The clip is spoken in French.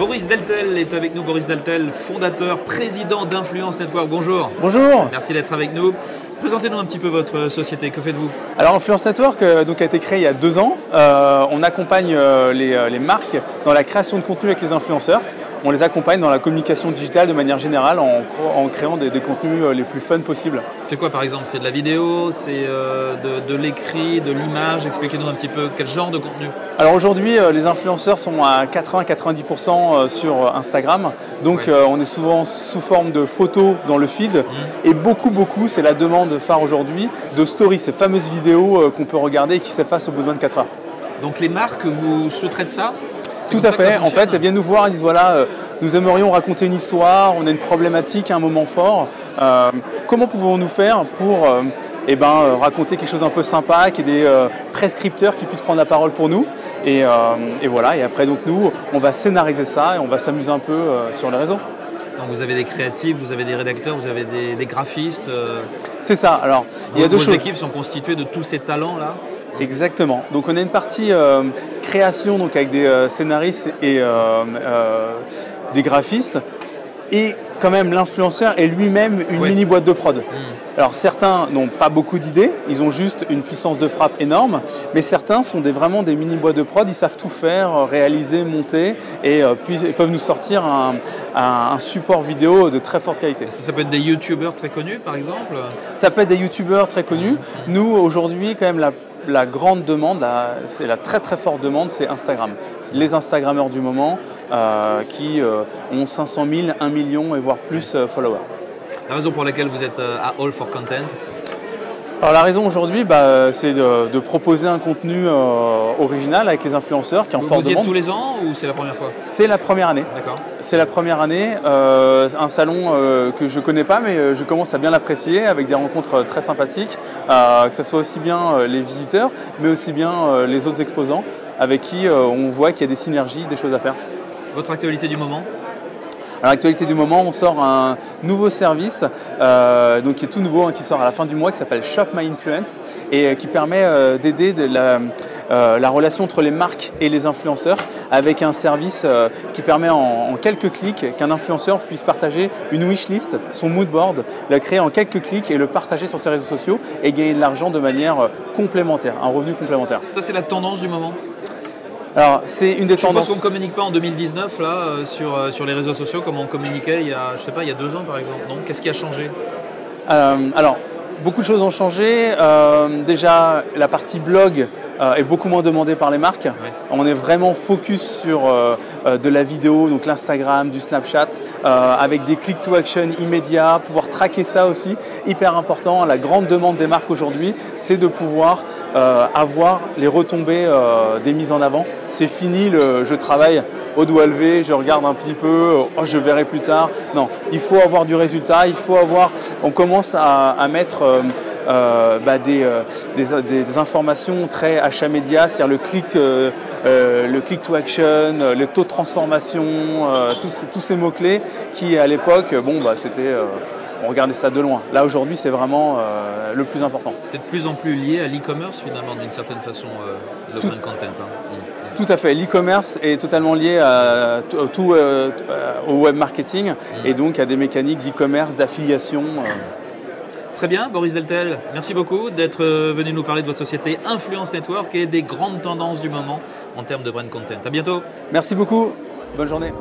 Boris Deltel est avec nous. Boris Deltel, fondateur, président d'Influence Network. Bonjour. Bonjour. Merci d'être avec nous. Présentez-nous un petit peu votre société. Que faites-vous? Alors Influence Network a été créé il y a 2 ans. On accompagne les marques dans la création de contenu avec les influenceurs. On les accompagne dans la communication digitale de manière générale en créant des contenus les plus fun possibles. C'est quoi par exemple? C'est de la vidéo, c'est de l'écrit, de l'image? Expliquez-nous un petit peu quel genre de contenu. Alors aujourd'hui, les influenceurs sont à 80-90% sur Instagram. Donc on est souvent sous forme de photos dans le feed. Et beaucoup, c'est la demande phare aujourd'hui de stories, ces fameuses vidéos qu'on peut regarder et qui s'effacent au bout de 24 heures. Donc les marques vous sous-traitent ça? Tout à fait. En fait, elles viennent nous voir, elles disent voilà, nous aimerions raconter une histoire, on a une problématique, un moment fort. Comment pouvons-nous faire pour raconter quelque chose d'un peu sympa, qu'il y ait des prescripteurs qui puissent prendre la parole pour nous. Et voilà. Et après, donc nous, on va scénariser ça et on va s'amuser un peu sur les réseaux. Donc vous avez des créatifs, vous avez des rédacteurs, vous avez des graphistes. C'est ça. Alors, il y a deux choses. Vos équipes sont constituées de tous ces talents-là? Exactement. Donc on a une partie création donc avec des scénaristes et des graphistes et quand même l'influenceur est lui-même une mini boîte de prod. Alors certains n'ont pas beaucoup d'idées, ils ont juste une puissance de frappe énorme, mais certains sont vraiment des mini boîtes de prod, ils savent tout faire, réaliser, monter et puis ils peuvent nous sortir un support vidéo de très forte qualité. Ça peut être des youtubeurs très connus par exemple? Ça peut être des youtubeurs très connus. Nous aujourd'hui quand même la grande demande, c'est la très forte demande, c'est Instagram. Les Instagrammeurs du moment qui ont 500 000, 1 million et voire plus followers. La raison pour laquelle vous êtes à All for Content? Alors la raison aujourd'hui, c'est de proposer un contenu original avec les influenceurs qui en forte demande. Vous y êtes tous les ans ou c'est la première fois? C'est la première année. D'accord. C'est la première année. Un salon que je ne connais pas, mais je commence à bien l'apprécier avec des rencontres très sympathiques, que ce soit aussi bien les visiteurs, mais aussi bien les autres exposants avec qui on voit qu'il y a des synergies, des choses à faire. Votre actualité du moment? À l'actualité du moment, on sort un nouveau service qui est tout nouveau, qui sort à la fin du mois, qui s'appelle Shop My Influence et qui permet d'aider la relation entre les marques et les influenceurs avec un service qui permet en quelques clics qu'un influenceur puisse partager une wishlist, son mood board, la créer en quelques clics et le partager sur ses réseaux sociaux et gagner de l'argent de manière complémentaire, un revenu complémentaire. Ça c'est la tendance du moment? Alors, c'est une des tendances. Je pense qu'on ne communique pas en 2019 là, sur les réseaux sociaux comme on communiquait il y a 2 ans par exemple. Non? Qu'est-ce qui a changé? Alors, beaucoup de choses ont changé. Déjà, la partie blog est beaucoup moins demandée par les marques. On est vraiment focus sur de la vidéo, donc l'Instagram, du Snapchat, avec des click to action immédiats, pouvoir traquer ça aussi, hyper important. La grande demande des marques aujourd'hui, c'est de pouvoir avoir les retombées des mises en avant. C'est fini je travaille au doigt levé, je regarde un petit peu, je verrai plus tard. Non, il faut avoir du résultat, on commence à mettre des informations très achat média, c'est-à-dire le click to action, le taux de transformation, tous ces mots-clés qui à l'époque, c'était... on regardait ça de loin. Là aujourd'hui c'est vraiment le plus important. C'est de plus en plus lié à l'e-commerce finalement d'une certaine façon, le brand content. Tout à fait. L'e-commerce est totalement lié au web marketing et donc à des mécaniques d'e-commerce, d'affiliation. Très bien, Boris Deltel, merci beaucoup d'être venu nous parler de votre société Influence Network et des grandes tendances du moment en termes de brand content. À bientôt. Merci beaucoup. Bonne journée.